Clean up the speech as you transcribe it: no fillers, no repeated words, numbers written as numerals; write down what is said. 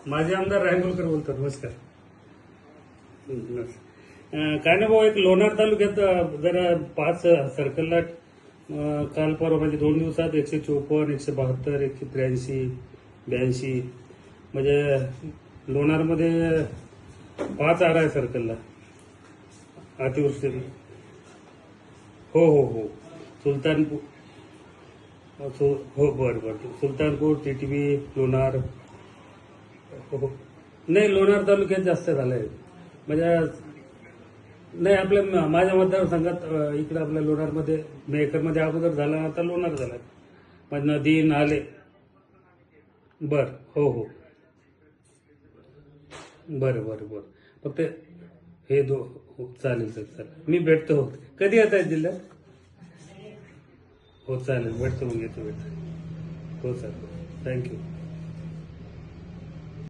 माझे आमदार रायंगोलकर बोलतात. नमस्कार. काय ना भाऊ, एक लोणार तालुक्यात जरा 5 सर्कलला काल परवा म्हणजे 2 दिवसात 154, 172, 183, 82 म्हणजे लोणारमध्ये 5 आर आहे सर्कलला अतिवृष्टी. हो हो हो सुलतानपूर. हो बरं सुलतानपूर, टीटीबी, लोणार. हो नाही, लोणार तालुक्यात जास्त झालंय. म्हणजे नाही, आपल्या माझ्या मतदारसंघात इकडे आपल्या लोणारमध्ये मेकरमध्ये अगोदर झाला, आता लोणार झाला. म्हणजे नदी नाले. बर. हो हो बरं. फक्त हे हो, चालेल सर, चालेल. मी भेटतो. कधी येत आहे जिल्ह्यात? हो चालेल, भेटतो. हो सर, थँक्यू.